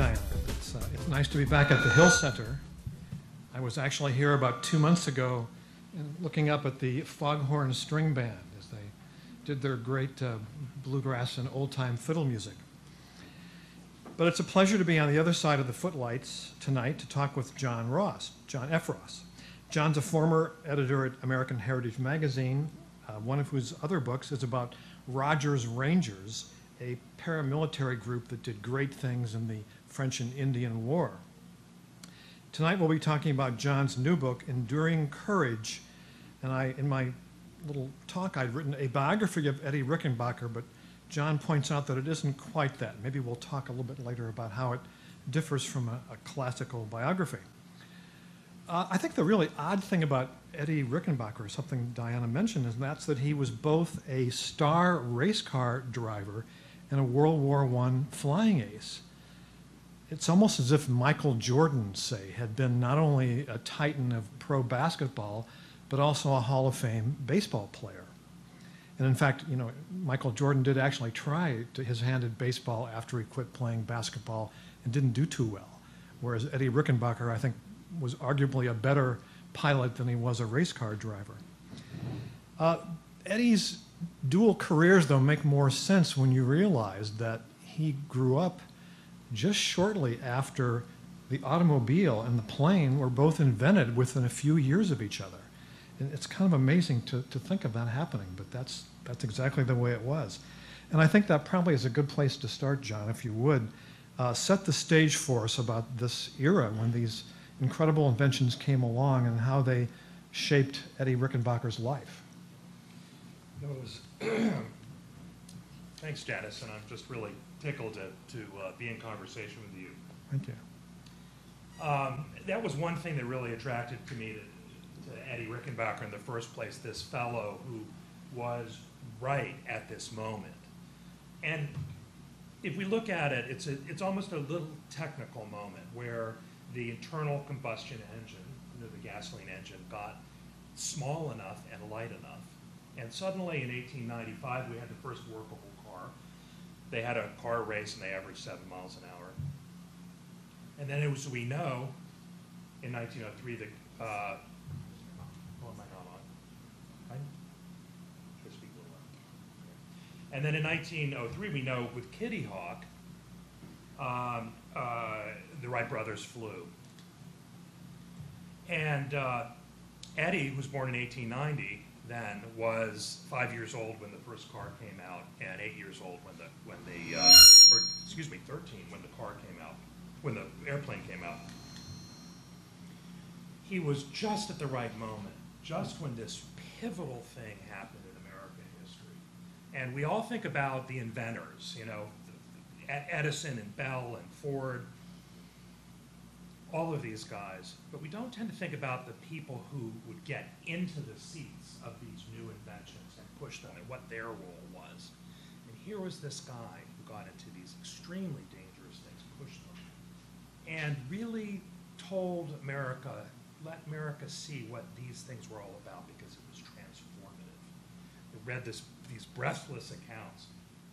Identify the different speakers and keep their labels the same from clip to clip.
Speaker 1: Diana. It's nice to be back at the Hill Center. I was actually here about 2 months ago and looking up at the Foghorn String Band as they did their great bluegrass and old-time fiddle music. But it's a pleasure to be on the other side of the footlights tonight to talk with John F. Ross. John's a former editor at American Heritage Magazine. One of whose other books is about Rogers Rangers, a paramilitary group that did great things in the French and Indian War. Tonight we'll be talking about John's new book, Enduring Courage, and in my little talk I'd written a biography of Eddie Rickenbacker, but John points out that it isn't quite that. Maybe we'll talk a little bit later about how it differs from a classical biography. I think the really odd thing about Eddie Rickenbacker, something Diana mentioned, is that he was both a star race car driver and a World War I flying ace. It's almost as if Michael Jordan, say, had been not only a titan of pro basketball, but also a Hall of Fame baseball player. And in fact, you know, Michael Jordan did actually try his hand at baseball after he quit playing basketball and didn't do too well. Whereas Eddie Rickenbacker, I think, was arguably a better pilot than he was a race car driver. Eddie's dual careers, though, make more sense when you realize that he grew up just shortly after the automobile and the plane were both invented within a few years of each other. And it's kind of amazing to think of that happening, but that's exactly the way it was. And I think that probably is a good place to start, John, if you would. Set the stage for us about this era when these incredible inventions came along and how they shaped Eddie Rickenbacker's life.
Speaker 2: Thanks, Janice, and I'm just really tickled to be in conversation with you.
Speaker 1: Thank you.
Speaker 2: That was one thing that really attracted me to Eddie Rickenbacker in the first place, this fellow who was right at this moment. And if we look at it, it's almost a little technical moment where the internal combustion engine, the gasoline engine, got small enough and light enough. And suddenly in 1895, we had the first workable car. They had a car race and they averaged 7 miles an hour. And then as we know, in 1903, what am I not on? I should speak a little louder. And then in 1903, we know with Kitty Hawk, the Wright brothers flew. And Eddie, who was born in 1890, then was 5 years old when the first car came out, and 8 years old when 13 when the car came out, when the airplane came out. He was just at the right moment, just when this pivotal thing happened in American history. And we all think about the inventors, you know, Edison and Bell and Ford, all of these guys, but we don't tend to think about the people who would get into the seats of these new inventions and push them and what their role was. And here was this guy who got into these extremely dangerous things, pushed them, and really told America, let America see what these things were all about because it was transformative. We read these breathless accounts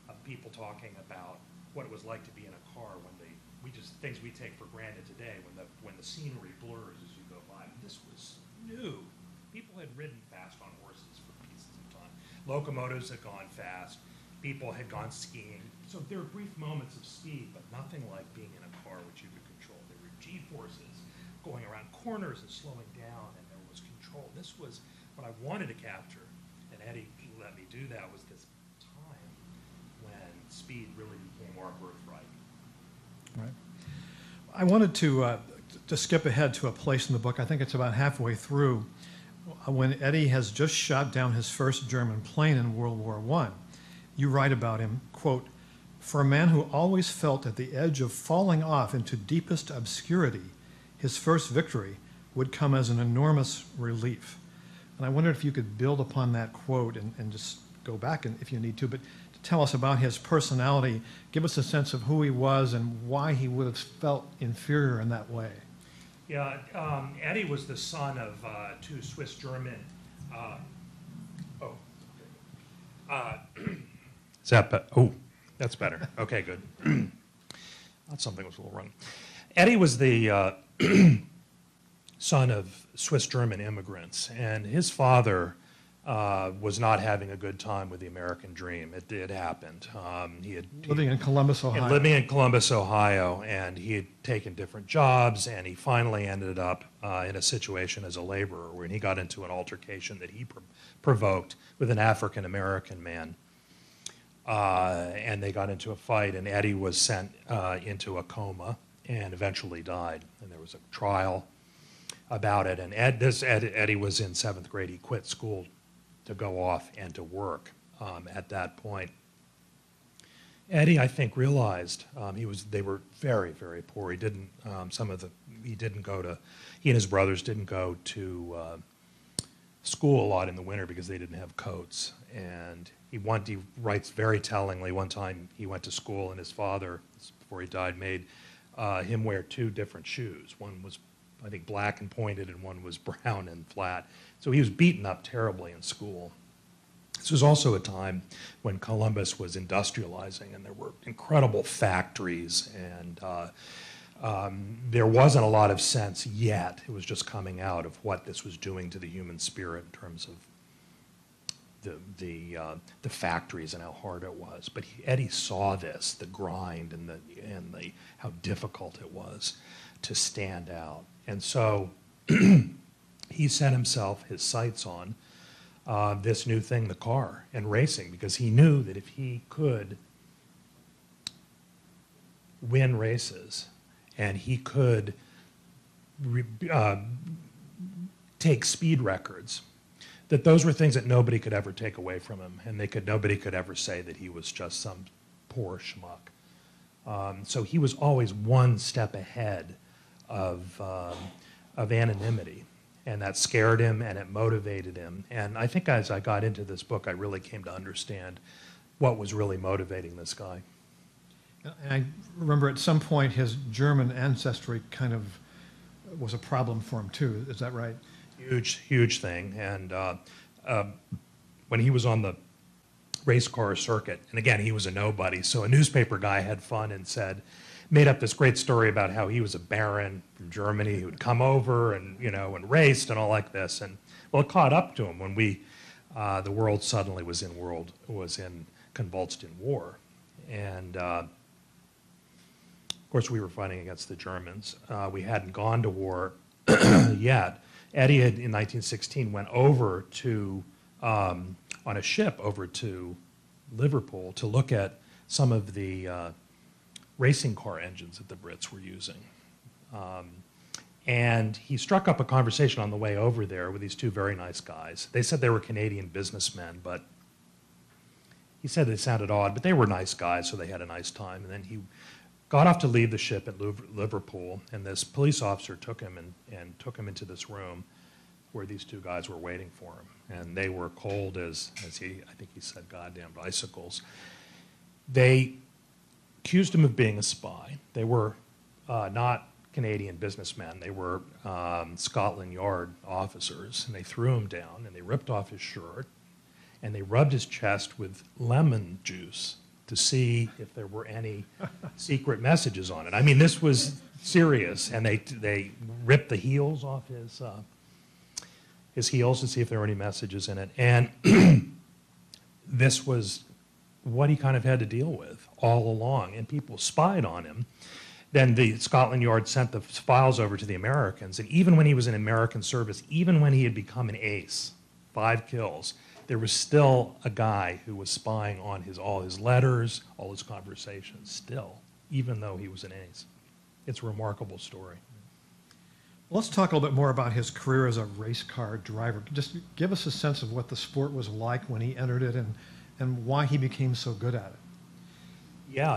Speaker 2: of people talking about what it was like to be in a car when things we take for granted today, when the scenery blurs as you go by. This was new. People had ridden fast on horses for pieces of time. Locomotives had gone fast. People had gone skiing. So there were brief moments of speed, but nothing like being in a car which you could control. There were G-forces going around corners and slowing down, and there was control. This was what I wanted to capture, and Eddie let me do that, was this time when speed really became our birthright.
Speaker 1: Right. I wanted to skip ahead to a place in the book, I think it's about halfway through, when Eddie has just shot down his first German plane in World War I. You write about him, quote, "For a man who always felt at the edge of falling off into deepest obscurity, his first victory would come as an enormous relief." And I wondered if you could build upon that quote and just go back if you need to, but tell us about his personality, give us a sense of who he was and why he would have felt inferior in that way.
Speaker 2: Yeah, Eddie was the son of two Swiss-German. That's better. Okay, good. That's something was a little wrong. Eddie was the son of Swiss-German immigrants, and his father was not having a good time with the American dream. It happened.
Speaker 1: Living in Columbus, Ohio.
Speaker 2: Living in Columbus, Ohio, and he had taken different jobs, and he finally ended up in a situation as a laborer when he got into an altercation that he provoked with an African-American man. And they got into a fight, and Eddie was sent into a coma and eventually died. And there was a trial about it, and Eddie was in 7th grade. He quit school to go off and to work at that point. Eddie, I think, realized they were very, very poor. He didn't he and his brothers didn't go to school a lot in the winter because they didn't have coats. And he writes very tellingly, one time he went to school and his father, before he died, made him wear 2 different shoes. One was, I think, black and pointed, and one was brown and flat. So he was beaten up terribly in school. This was also a time when Columbus was industrializing, and there were incredible factories, and there wasn't a lot of sense yet. It was just coming out of what this was doing to the human spirit in terms of the factories and how hard it was. But Eddie saw this, the grind and the how difficult it was to stand out. And so he set his sights on this new thing, the car, and racing, because he knew that if he could win races and he could take speed records, that those were things that nobody could ever take away from him, and nobody could ever say that he was just some poor schmuck. So he was always one step ahead of anonymity, and that scared him and it motivated him. And I think as I got into this book, I really came to understand what was really motivating this guy.
Speaker 1: And I remember at some point his German ancestry kind of was a problem for him too. Is that right?
Speaker 2: Huge thing. And when he was on the race car circuit, and again, he was a nobody, so a newspaper guy had fun and made up this great story about how he was a baron from Germany who would come over and, and raced and all like this. And well, it caught up to him when the world suddenly was convulsed in war. And of course, we were fighting against the Germans. We hadn't gone to war yet. Eddie had, in 1916, went over on a ship over to Liverpool to look at some of the racing car engines that the Brits were using. And he struck up a conversation on the way over there with these 2 very nice guys. They said they were Canadian businessmen, but he said they sounded odd, but they were nice guys, so they had a nice time. And then he got off to leave the ship at Liverpool, and this police officer took him and took him into this room where these 2 guys were waiting for him. And they were cold I think he said, goddamn icicles. They accused him of being a spy. They were not Canadian businessmen. They were Scotland Yard officers, and they threw him down, and they ripped off his shirt, and they rubbed his chest with lemon juice to see if there were any secret messages on it. I mean, this was serious, and they ripped the heels off his heels to see if there were any messages in it. And this was what he kind of had to deal with all along, and people spied on him. Then the Scotland Yard sent the files over to the Americans, and even when he was in American service, even when he had become an ace, 5 kills, there was still a guy who was spying on all his letters, all his conversations, still, even though he was an ace. It's a remarkable story.
Speaker 1: Well, let's talk a little bit more about his career as a race car driver. Just give us a sense of what the sport was like when he entered it and why he became so good at it.
Speaker 2: Yeah,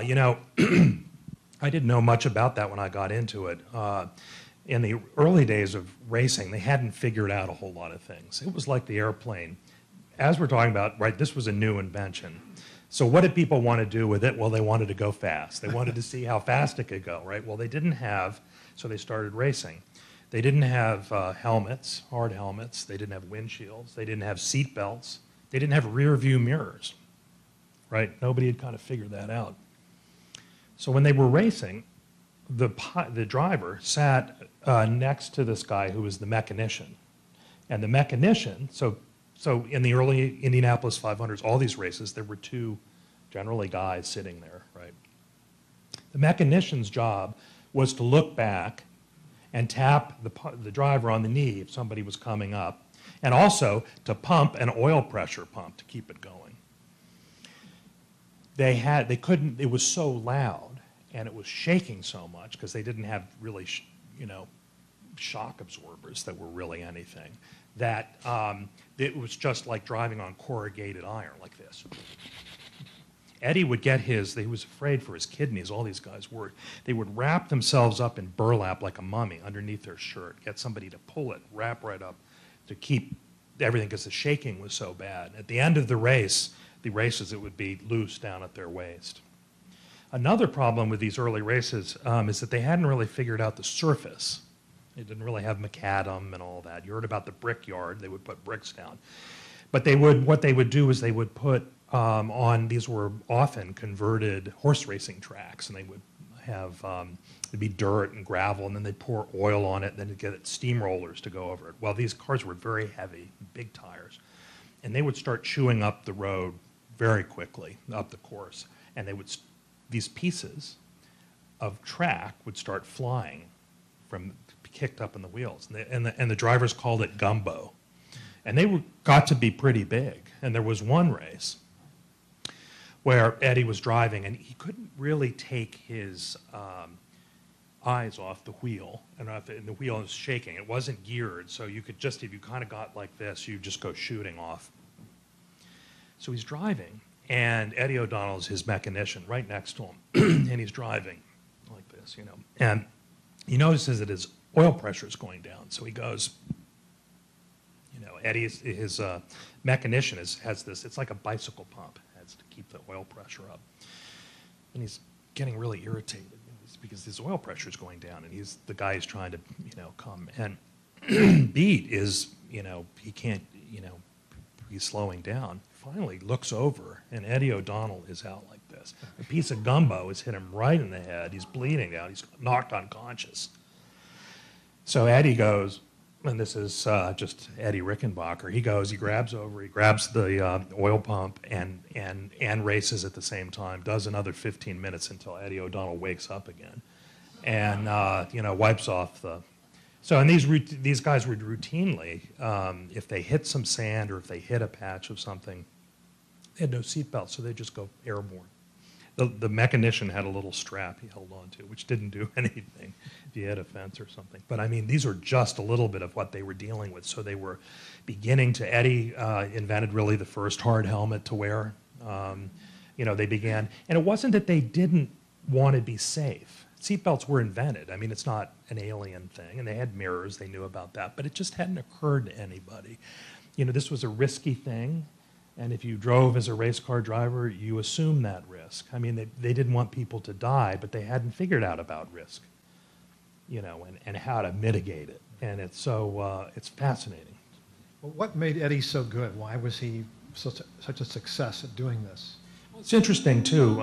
Speaker 2: I didn't know much about that when I got into it. In the early days of racing, they hadn't figured out a whole lot of things. It was like the airplane. As we're talking about, right, this was a new invention. So what did people want to do with it? Well, they wanted to go fast. They wanted to see how fast it could go, right? Well, they didn't have, so they started racing. They didn't have helmets, hard helmets. They didn't have windshields. They didn't have seat belts. They didn't have rear view mirrors, right? Nobody had kind of figured that out. So when they were racing, the driver sat next to this guy who was the mechanician. And the mechanician, so in the early Indianapolis 500s, all these races, there were two generally guys sitting there, right? The mechanician's job was to look back and tap the driver on the knee if somebody was coming up, and also to pump an oil pressure pump to keep it going. They couldn't, it was so loud and it was shaking so much because they didn't have really, shock absorbers that were really anything, that it was just like driving on corrugated iron like this. Eddie would get he was afraid for his kidneys, all these guys were. They would wrap themselves up in burlap like a mummy underneath their shirt, get somebody to pull it, wrap right up to keep everything, because the shaking was so bad. At the end of the races, it would be loose down at their waist. Another problem with these early races is that they hadn't really figured out the surface. They didn't really have macadam and all that. You heard about the brickyard, they would put bricks down. But what they would do is they would put these were often converted horse racing tracks, and they would have, it'd be dirt and gravel, and then they'd pour oil on it, and then they'd get steamrollers to go over it. Well, these cars were very heavy, big tires, and they would start chewing up the road very quickly, up the course, and these pieces of track would start flying from kicked up in the wheels, and the drivers called it gumbo. And they got to be pretty big. And there was one race where Eddie was driving, and he couldn't really take his eyes off the wheel, and the wheel was shaking. It wasn't geared, so you could just, if you kind of got like this, you'd just go shooting off. So he's driving, and Eddie O'Donnell is his mechanician right next to him, and he's driving like this, And he notices that his oil pressure is going down, so he goes, Eddie, his mechanician has this, it's like a bicycle pump, has to keep the oil pressure up. And he's getting really irritated because his oil pressure is going down, and the guy is trying to, come. And Beat is, he can't, he's slowing down. Finally looks over, and Eddie O'Donnell is out like this. A piece of gumbo has hit him right in the head. He's bleeding out. He's knocked unconscious. So Eddie goes, and this is just Eddie Rickenbacker. He grabs the oil pump and races at the same time, does another 15 minutes until Eddie O'Donnell wakes up again, and wipes off the. So, and these guys would routinely, if they hit some sand or if they hit a patch of something, they had no seatbelt, so they just go airborne. The mechanician had a little strap he held on to, which didn't do anything if you hit a fence or something. But I mean, these are just a little bit of what they were dealing with. So they were beginning to, Eddie invented really the first hard helmet to wear. They began, and it wasn't that they didn't want to be safe. Seatbelts were invented. I mean, it's not an alien thing, and they had mirrors, they knew about that, but it just hadn't occurred to anybody. This was a risky thing. And if you drove as a race car driver, you assume that risk. I mean, they didn't want people to die, but they hadn't figured out about risk, and how to mitigate it. And it's fascinating.
Speaker 1: Well, what made Eddie so good? Why was he such a success at doing this?
Speaker 2: Well, it's interesting, too.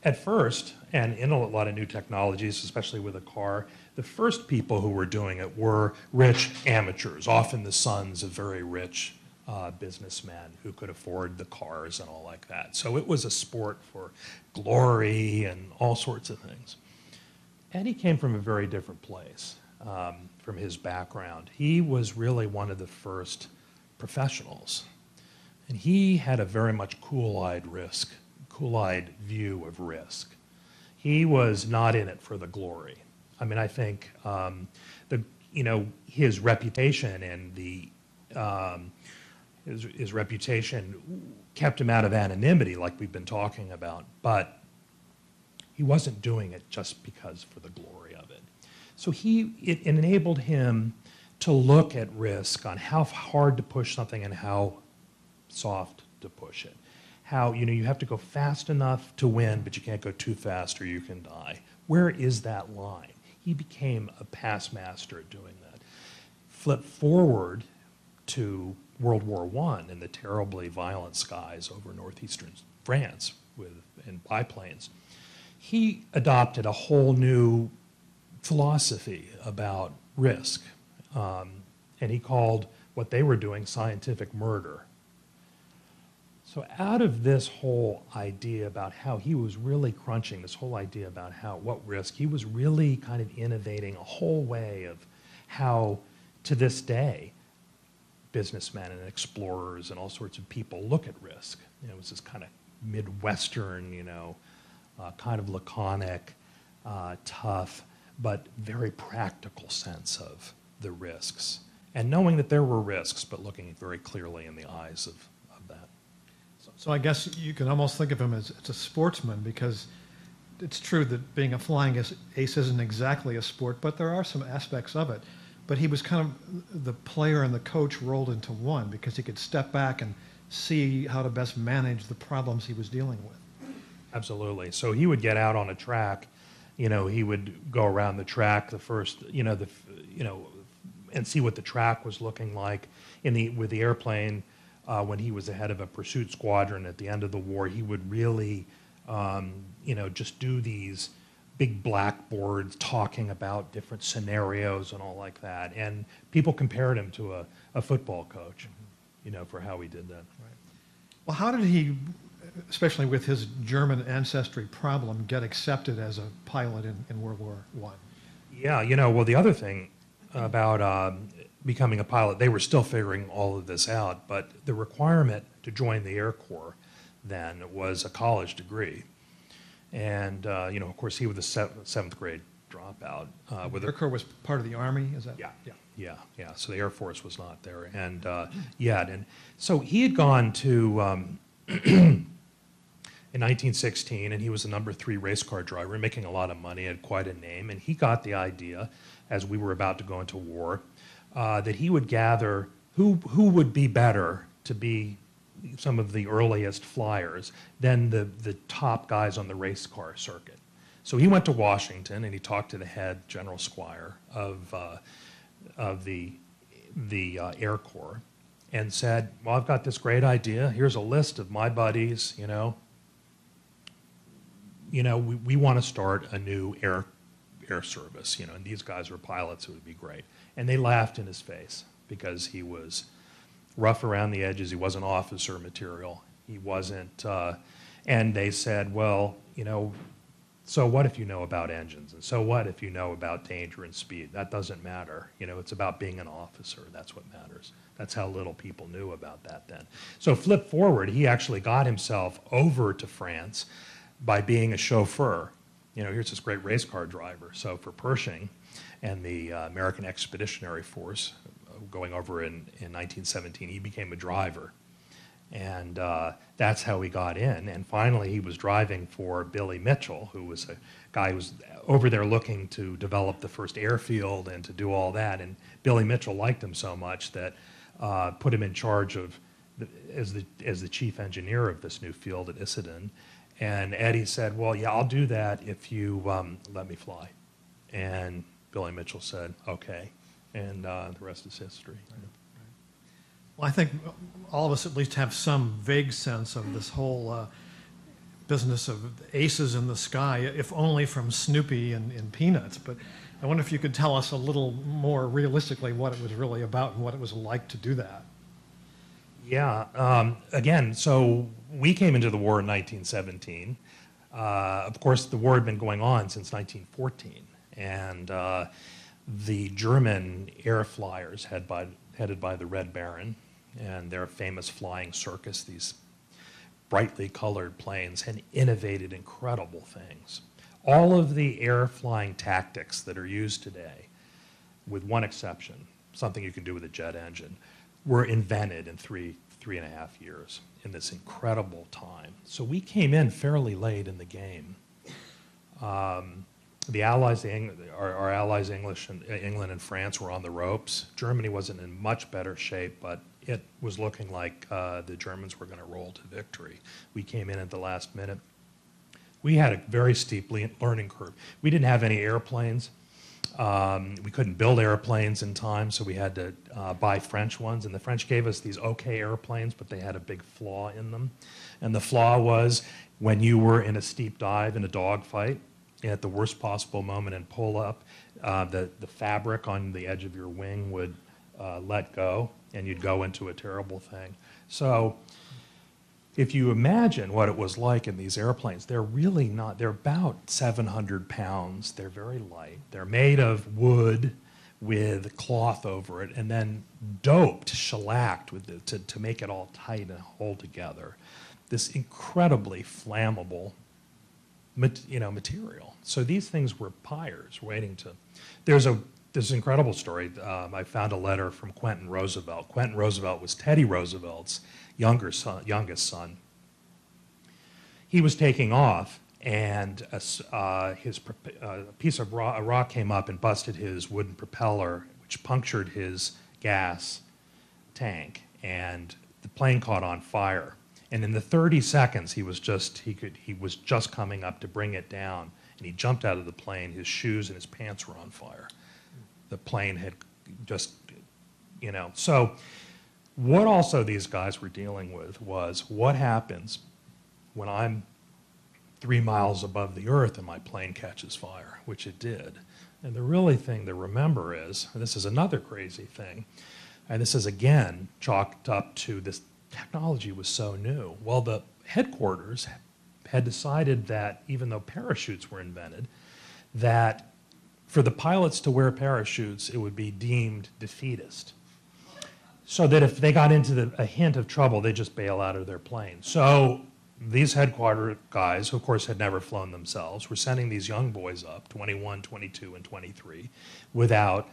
Speaker 2: At first, and in a lot of new technologies, especially with a car, the first people who were doing it were rich amateurs, often the sons of very rich businessmen who could afford the cars and all like that. So it was a sport for glory and all sorts of things. Eddie came from a very different place from his background. He was really one of the first professionals. And he had a very much cool-eyed view of risk. He was not in it for the glory. I mean, I think his reputation and his reputation kept him out of anonymity, like we've been talking about, but he wasn't doing it just because for the glory of it. So it enabled him to look at risk on how hard to push something and how soft to push it. How, you have to go fast enough to win, but you can't go too fast or you can die. Where is that line? He became a past master at doing that. Flip forward to World War I and the terribly violent skies over northeastern France in biplanes.
Speaker 3: he adopted a whole new philosophy about risk, and he called what they were doing scientific murder. So out of this whole idea about how he was really crunching, this whole idea about what risk, he was really kind of innovating a whole way of how, to this day, businessmen and explorers and all sorts of people look at risk. You know, it was this kind of Midwestern, kind of laconic, tough, but very practical sense of the risks. And knowing that there were risks, but looking very clearly in the eyes of that.
Speaker 1: So I guess you can almost think of him as a sportsman, because it's true that being a flying ace isn't exactly a sport, but there are some aspects of it. But he was kind of the player and the coach rolled into one, because he could step back and see how to best manage the problems he was dealing with.
Speaker 3: Absolutely. So he would get out on a track, he would go around the track the first, and see what the track was looking like with the airplane. When he was the head of a pursuit squadron at the end of the war, he would really, just do these big blackboards talking about different scenarios and all like that. And people compared him to a football coach, for how he did that.
Speaker 1: Right. Well, how did he, especially with his German ancestry problem, get accepted as a pilot in World War I?
Speaker 3: Yeah, well, the other thing about becoming a pilot, they were still figuring all of this out, but the requirement to join the Air Corps then was a college degree. And, of course, he was a seventh grade dropout.
Speaker 1: The Air Corps was part of the Army, is that?
Speaker 3: Yeah. So the Air Force was not there. And yet. And so he had gone to, in 1916, and he was the number 3 race car driver, making a lot of money, had quite a name. And he got the idea, as we were about to go into war, that he would gather who would be better to be some of the earliest flyers than the top guys on the race car circuit. So he went to Washington and he talked to the head, General Squire, of the Air Corps, and said, well, I've got this great idea. Here's a list of my buddies, we want to start a new air service, and these guys are pilots, it would be great. And they laughed in his face because he was rough around the edges. He wasn't officer material. He wasn't, and they said, well, so what if you know about engines? And so what if you know about danger and speed? That doesn't matter. It's about being an officer. That's what matters. That's how little people knew about that then. So flip forward, he actually got himself over to France by being a chauffeur. Here's this great race car driver. So for Pershing and the American Expeditionary Force, going over in 1917, he became a driver. And that's how he got in. And finally, he was driving for Billy Mitchell, who was a guy who was over there looking to develop the first airfield and to do all that. And Billy Mitchell liked him so much that put him in charge of, as the chief engineer of this new field at Issoudun. And Eddie said, well, yeah, I'll do that if you let me fly. And Billy Mitchell said, okay. And the rest is history.
Speaker 1: Right. Well, I think all of us at least have some vague sense of this whole business of aces in the sky, if only from Snoopy and Peanuts. But I wonder if you could tell us a little more realistically what it was really about and what it was like to do that.
Speaker 3: Yeah. Again, so we came into the war in 1917. Of course, the war had been going on since 1914. And the German air flyers headed by the Red Baron and their famous flying circus, these brightly colored planes, had innovated incredible things. All of the air flying tactics that are used today, with one exception, something you can do with a jet engine, were invented in three and a half years in this incredible time. So we came in fairly late in the game. The Allies, our allies, England and France, were on the ropes. Germany wasn't in much better shape, but it was looking like the Germans were going to roll to victory. We came in at the last minute. We had a very steep learning curve. We didn't have any airplanes. We couldn't build airplanes in time, so we had to buy French ones. And the French gave us these okay airplanes, but they had a big flaw in them. And the flaw was when you were in a steep dive in a dogfight, at the worst possible moment and pull up, the fabric on the edge of your wing would let go, and you'd go into a terrible thing. So if you imagine what it was like in these airplanes, they're really not, they're about 700 pounds. They're very light. They're made of wood with cloth over it and then doped, shellacked with to make it all tight and hold together. This incredibly flammable material. So these things were pyres waiting to, there's this incredible story. I found a letter from Quentin Roosevelt. Quentin Roosevelt was Teddy Roosevelt's youngest son. He was taking off, and a piece of rock came up and busted his wooden propeller, which punctured his gas tank, and the plane caught on fire. And in the 30 seconds, he was just coming up to bring it down, and he jumped out of the plane. His shoes and his pants were on fire. The plane had just, So what also these guys were dealing with was what happens when I'm 3 miles above the earth and my plane catches fire, which it did. And the really thing to remember is, and this is another crazy thing, and this is again chalked up to this technology was so new. Well, the headquarters had decided that even though parachutes were invented, that for the pilots to wear parachutes, it would be deemed defeatist. So that if they got into a hint of trouble, they'd just bail out of their plane. So these headquarter guys, who of course had never flown themselves, were sending these young boys up, 21, 22, and 23, without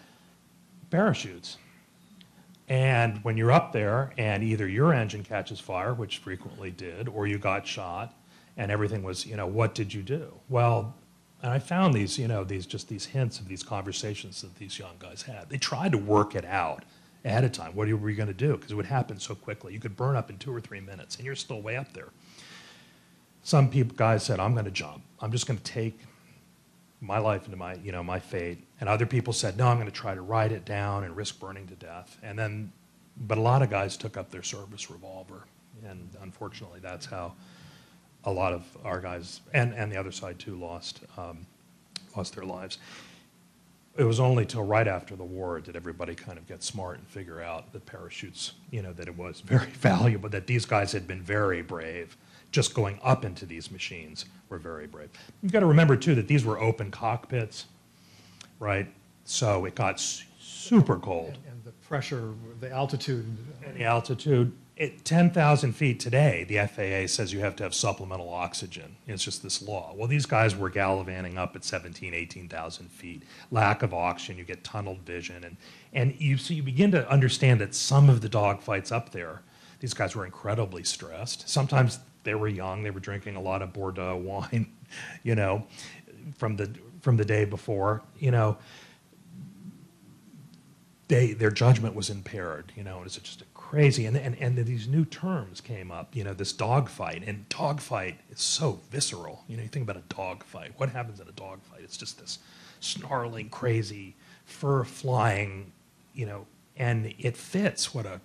Speaker 3: parachutes. And when you're up there and either your engine catches fire, which frequently did, or you got shot, and everything was, what did you do? Well, and I found these, these hints of these conversations that these young guys had. They tried to work it out ahead of time. What were you going to do? Because it would happen so quickly. You could burn up in 2 or 3 minutes, and you're still way up there. Some guys said, I'm going to jump. I'm just going to take my life into my fate. And other people said, no, I'm going to try to ride it down and risk burning to death. But a lot of guys took up their service revolver. And unfortunately, that's how a lot of our guys, and the other side too, lost their lives. It was only till right after the war did everybody kind of get smart and figure out that parachutes, that it was very valuable, that these guys had been very brave. Just going up into these machines were very brave. You've got to remember too that these were open cockpits, right? So it got super cold.
Speaker 1: And the pressure, the altitude.
Speaker 3: And the altitude, at 10,000 feet today, the FAA says you have to have supplemental oxygen. It's just this law. Well, these guys were gallivanting up at 17,000, 18,000 feet. Lack of oxygen, you get tunneled vision. And you begin to understand that some of the dogfights up there, these guys were incredibly stressed. Sometimes they were young, they were drinking a lot of Bordeaux wine, from the day before, their judgment was impaired, it's just a crazy, and these new terms came up, this dogfight, and dogfight is so visceral, you think about a dogfight, what happens in a dogfight? It's just this snarling, crazy, fur-flying, and it fits what a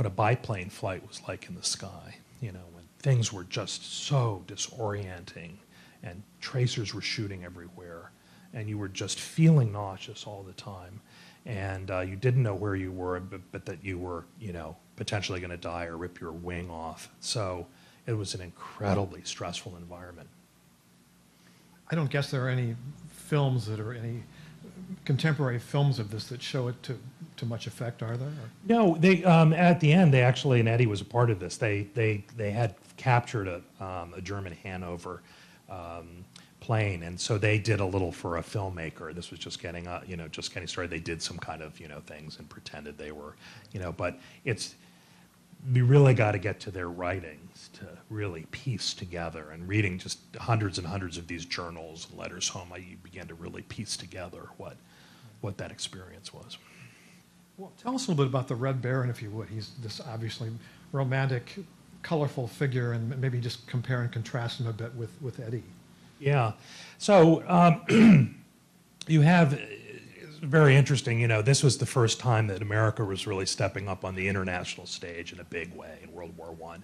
Speaker 3: biplane flight was like in the sky, when things were just so disorienting and tracers were shooting everywhere and you were just feeling nauseous all the time and you didn't know where you were, but that you were, potentially going to die or rip your wing off. So it was an incredibly stressful environment.
Speaker 1: I don't guess there are any films that are any contemporary films of this that show it to much effect, are there? Or?
Speaker 3: No, they at the end, they actually, and Eddie was a part of this, they had captured a German Hanover plane, and so they did a little for a filmmaker. This was just getting started. They did some kind of, things and pretended they were, but we really got to get to their writings to really piece together, and reading just hundreds and hundreds of these journals and letters home, you began to really piece together what that experience was.
Speaker 1: Well, tell us a little bit about the Red Baron, if you would. He's this obviously romantic, colorful figure, and maybe just compare and contrast him a bit with Eddie.
Speaker 3: Yeah. So you have, it's very interesting, you know, this was the first time that America was really stepping up on the international stage in a big way in World War I.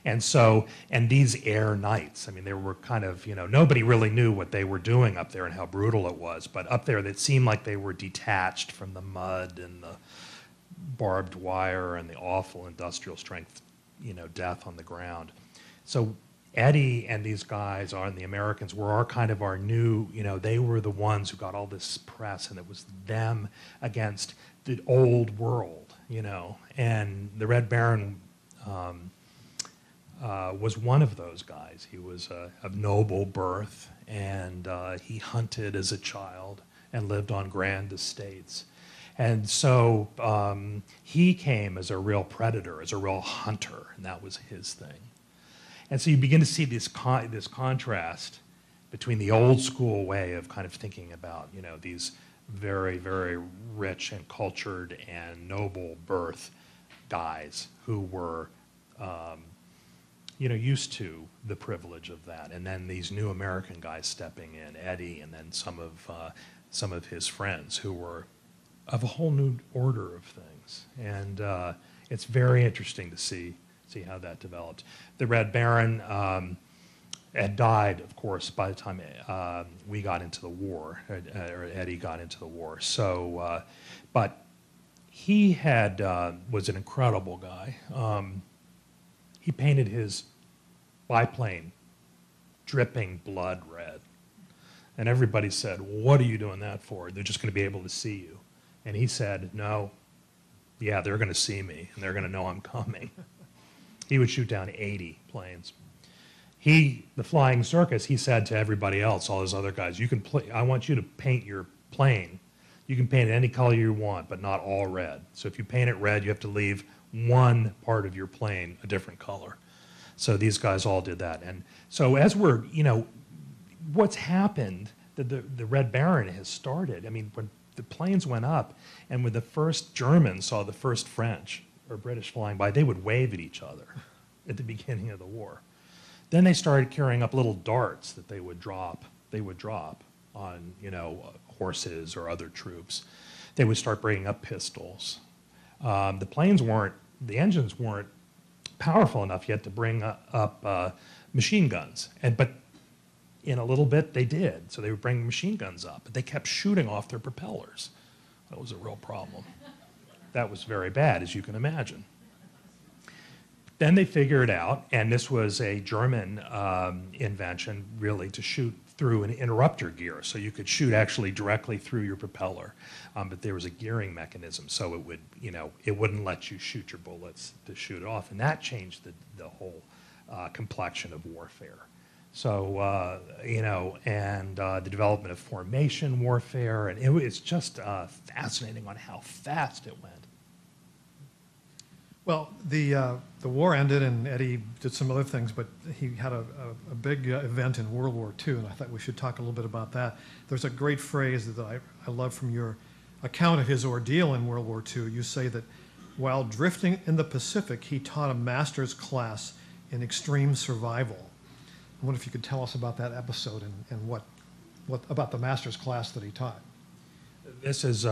Speaker 3: And so, and these air nights, I mean, they were kind of, you know, nobody really knew what they were doing up there and how brutal it was. But up there, it seemed like they were detached from the mud and the barbed wire and the awful industrial strength, you know, death on the ground. So Eddie and these guys and the Americans were our new, you know, they were the ones who got all this press, and it was them against the old world, you know. And the Red Baron was one of those guys. He was of noble birth, and he hunted as a child and lived on grand estates. And so he came as a real predator, as a real hunter, and that was his thing. And so you begin to see this contrast between the old school way of kind of thinking about, you know, these very, very rich and cultured and noble birth guys who were, you know, used to the privilege of that. And then these new American guys stepping in, Eddie, and then some of his friends who were of a whole new order of things. And it's very interesting to see how that developed. The Red Baron had died, of course, by the time we got into the war, or Eddie got into the war. So, but he was an incredible guy. He painted his biplane dripping blood red. And everybody said, "What are you doing that for? They're just going to be able to see you." And he said, "No, yeah, they're going to see me, and they're going to know I'm coming." He would shoot down 80 planes. The flying circus, he said to everybody else, all his other guys, I want you to paint your plane. You can paint it any color you want, but not all red. So if you paint it red, you have to leave one part of your plane a different color. So these guys all did that. And so as we're, you know, what's happened, the Red Baron has started. I mean, when the planes went up and when the first Germans saw the first French or British flying by, they would wave at each other at the beginning of the war. Then they started carrying up little darts that they would drop on, you know, horses or other troops. They would start bringing up pistols. The engines weren't powerful enough yet to bring up machine guns. But in a little bit they did. So they would bring machine guns up, but they kept shooting off their propellers. That was a real problem. That was very bad, as you can imagine. Then they figured out, and this was a German invention, really, to shoot through an interrupter gear. So you could shoot actually directly through your propeller, but there was a gearing mechanism, so it would, you know, it wouldn't let you shoot your bullets to shoot it off, and that changed the whole complexion of warfare. So, you know, and the development of formation warfare, and it's just fascinating on how fast it went.
Speaker 1: Well, the war ended and Eddie did some other things, but he had a big event in World War II, and I thought we should talk a little bit about that. There's a great phrase that I love from your account of his ordeal in World War II. You say that while drifting in the Pacific, he taught a master's class in extreme survival. I wonder if you could tell us about that episode and what about the master's class that he taught.
Speaker 3: This is...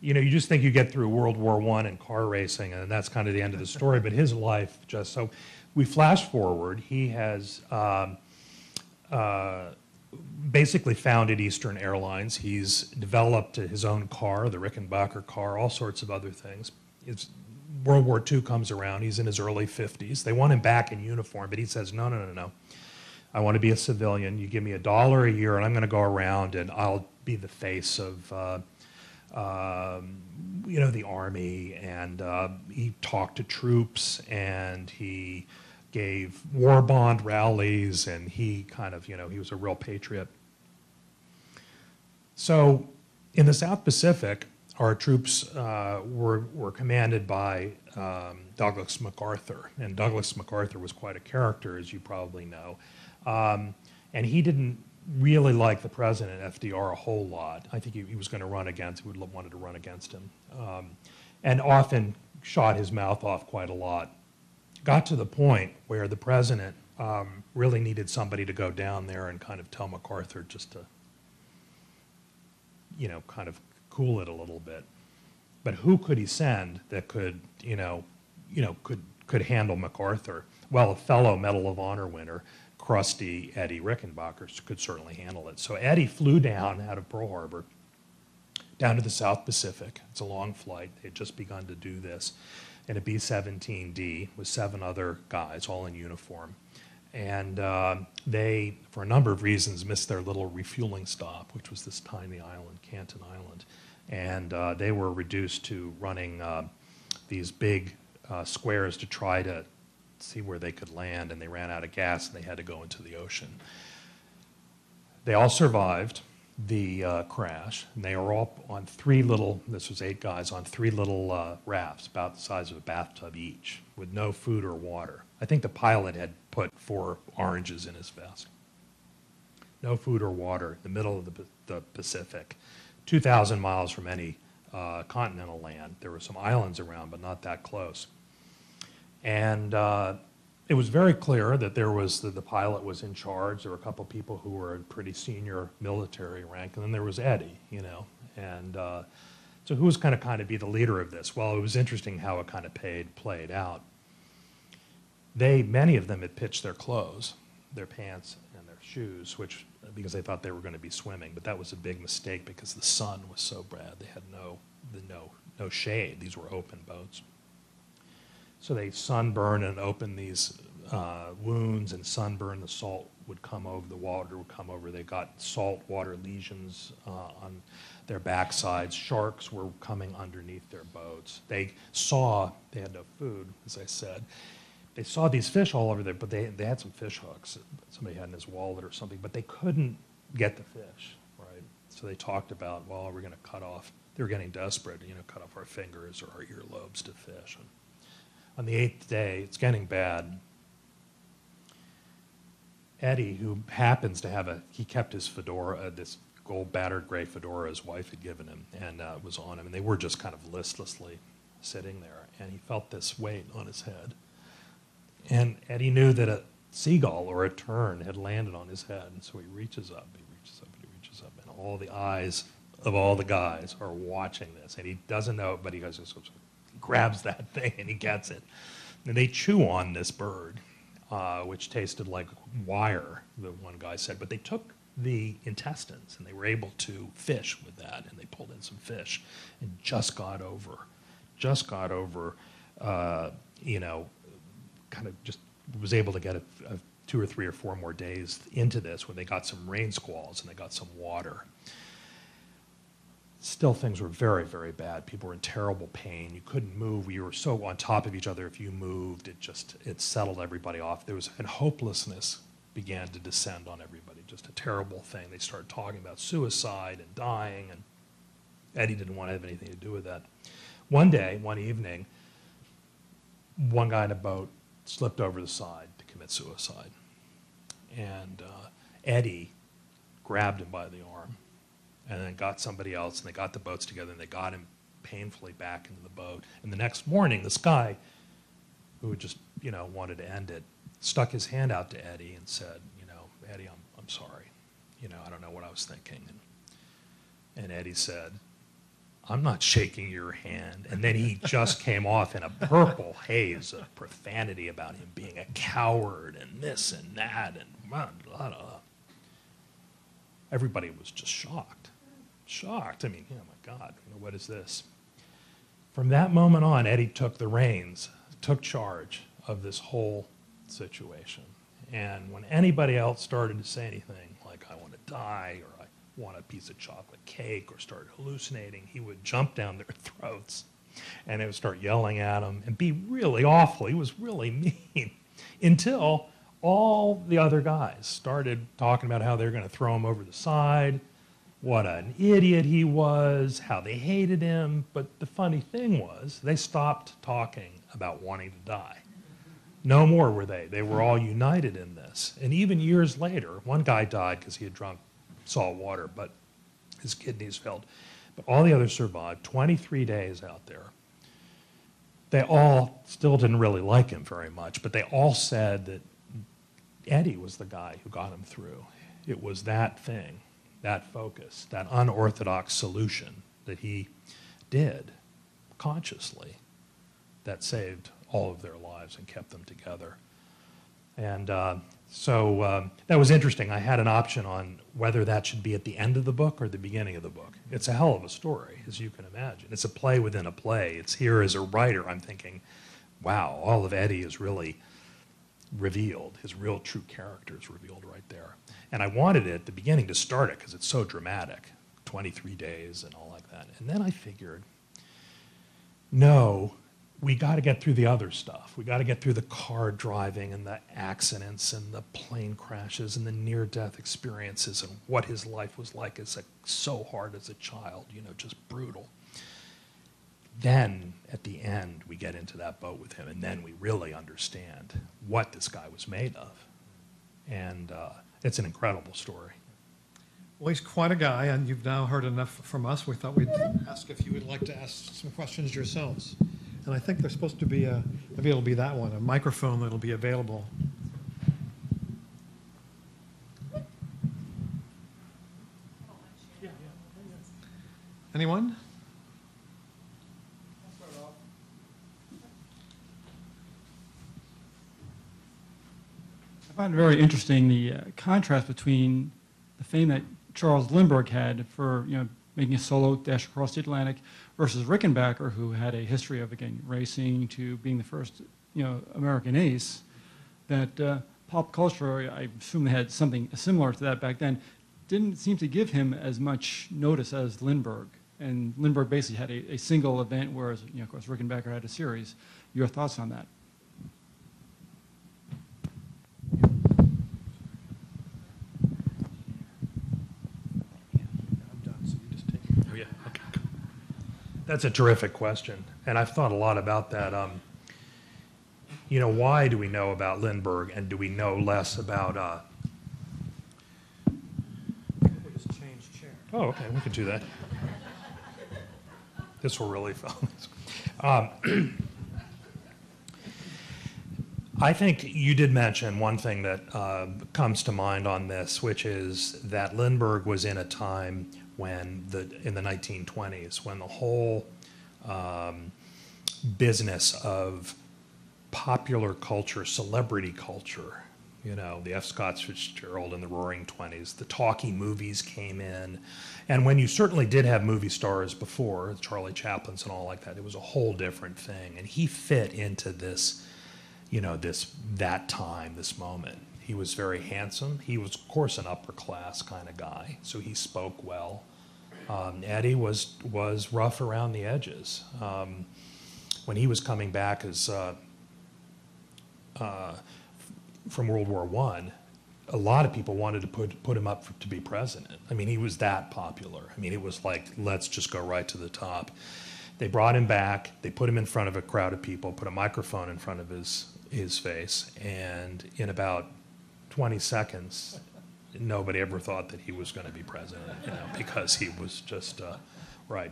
Speaker 3: you know, you just think you get through World War I and car racing, and that's kind of the end of the story. But his life just so. We flash forward. He has basically founded Eastern Airlines. He's developed his own car, the Rickenbacker car, all sorts of other things. World War II comes around. He's in his early 50s. They want him back in uniform, but he says, no. I want to be a civilian. You give me $1 a year, and I'm going to go around, and I'll be the face of you know, the army, and he talked to troops, and he gave war bond rallies, and he kind of, you know, he was a real patriot. So in the South Pacific, our troops were commanded by Douglas MacArthur, and Douglas MacArthur was quite a character, as you probably know, and he didn't really like the president, FDR, a whole lot. I think he was going to run against, he would have wanted to run against him, and often shot his mouth off quite a lot. Got to the point where the president really needed somebody to go down there and kind of tell MacArthur just to, kind of cool it a little bit. But who could he send that could, could handle MacArthur? Well, a fellow Medal of Honor winner, crusty Eddie Rickenbacker, could certainly handle it. So Eddie flew down out of Pearl Harbor, down to the South Pacific. It's a long flight. They had just begun to do this in a B-17D with 7 other guys, all in uniform. And they, for a number of reasons, missed their little refueling stop, which was this tiny island, Canton Island. And they were reduced to running these big squares to try to see where they could land, and they ran out of gas and they had to go into the ocean. They all survived the crash, and they were all on 3 little, this was 8 guys, on 3 little rafts about the size of a bathtub each, with no food or water. I think the pilot had put 4 oranges in his vest. No food or water in the middle of the Pacific, 2,000 miles from any continental land. There were some islands around, but not that close. And it was very clear that the pilot was in charge. There were a couple people who were in pretty senior military rank, and then there was Eddie, And so who was going to kind of be the leader of this? Well, it was interesting how it kind of played out. Many of them had pitched their clothes, their pants and their shoes, because they thought they were going to be swimming. But that was a big mistake because the sun was so bad. They had no shade. These were open boats. So they sunburn and open these wounds and sunburn. The salt would come over, the water would come over. They got salt water lesions on their backsides. Sharks were coming underneath their boats. They had no food, as I said. They saw these fish all over there, but they had some fish hooks that somebody had in his wallet or something, but they couldn't get the fish, right? So they talked about, well, we're going to cut off, they were getting desperate, cut off our fingers or our earlobes to fish. And on the 8th day, it's getting bad. Eddie, who happens to have he kept his fedora, this gold battered gray fedora his wife had given him, and was on him, and they were just kind of listlessly sitting there, and he felt this weight on his head. And Eddie knew that a seagull or a tern had landed on his head, and so he reaches up, and all the eyes of all the guys are watching this, and he doesn't know it, but he grabs that thing and he gets it. And they chew on this bird, which tasted like wire, the one guy said, but they took the intestines and they were able to fish with that, and they pulled in some fish and just got over, kind of just was able to get a 2 or 3 or 4 more days into this when they got some rain squalls and they got some water. Still, things were very, very bad. People were in terrible pain. You couldn't move. We were so on top of each other. If you moved, it settled everybody off. And hopelessness began to descend on everybody. Just a terrible thing. They started talking about suicide and dying, and Eddie didn't want to have anything to do with that. One evening, one guy in a boat slipped over the side to commit suicide. And Eddie grabbed him by the arm and then got somebody else, and they got the boats together, and they got him painfully back into the boat. And the next morning, this guy, who had just, wanted to end it, stuck his hand out to Eddie and said, Eddie, I'm sorry. I don't know what I was thinking. And Eddie said, I'm not shaking your hand. And then he just came off in a purple haze of profanity about him being a coward and this and that and blah, blah, blah. Everybody was just shocked. I mean, oh my God, what is this? From that moment on, Eddie took the reins, took charge of this whole situation. And when anybody else started to say anything like, I want to die, or I want a piece of chocolate cake, or started hallucinating, he would jump down their throats and they would start yelling at him and be really awful. He was really mean until all the other guys started talking about how they were going to throw him over the side, what an idiot he was, how they hated him. But the funny thing was, they stopped talking about wanting to die. No more were they. They were all united in this. And even years later, one guy died because he had drunk salt water, but his kidneys failed. But all the others survived, 23 days out there. They all still didn't really like him very much, but they all said that Eddie was the guy who got him through. It was that thing, that focus, that unorthodox solution that he did consciously that saved all of their lives and kept them together. And so that was interesting. I had an option on whether that should be at the end of the book or the beginning of the book. It's a hell of a story, as you can imagine. It's a play within a play. It's here as a writer, I'm thinking, wow, all of Eddie is really revealed. His real true character is revealed right there. And I wanted it at the beginning to start it because it's so dramatic, 23 days and all like that. And then I figured, no, we got to get through the other stuff. We got to get through the car driving and the accidents and the plane crashes and the near-death experiences and what his life was like as so hard as a child, you know, just brutal. Then, at the end, we get into that boat with him, and then we really understand what this guy was made of. And it's an incredible story.
Speaker 1: Well, he's quite a guy, and you've now heard enough from us. We thought we'd ask if you would like to ask some questions yourselves. And I think there's supposed to be maybe it'll be that one, a microphone that'll be available. Anyone?
Speaker 4: I find it very interesting the contrast between the fame that Charles Lindbergh had for making a solo dash across the Atlantic versus Rickenbacker, who had a history of again racing to being the first American ace. That pop culture, I assume they had something similar to that back then, didn't seem to give him as much notice as Lindbergh. And Lindbergh basically had a single event, whereas of course Rickenbacker had a series. Your thoughts on that?
Speaker 3: That's a terrific question, and I've thought a lot about that. Why do we know about Lindbergh, and do we know less about?
Speaker 1: We'll just change chair.
Speaker 3: Oh, okay, we could do that. This will really fill. I think you did mention one thing that comes to mind on this, which is that Lindbergh was in a time when in the 1920s, when the whole business of popular culture, celebrity culture, the F. Scott Fitzgerald in the Roaring Twenties, the talkie movies came in, and when you certainly did have movie stars before, Charlie Chaplin's and all like that, it was a whole different thing, and he fit into this, that time, this moment. He was very handsome. He was, of course, an upper class kind of guy, so he spoke well. Eddie was rough around the edges. When he was coming back as from World War I, a lot of people wanted to put him up to be president. I mean, he was that popular. I mean, it was like, let's just go right to the top. They brought him back. They put him in front of a crowd of people, put a microphone in front of his face, and in about 20 seconds, nobody ever thought that he was going to be president, because he was just right.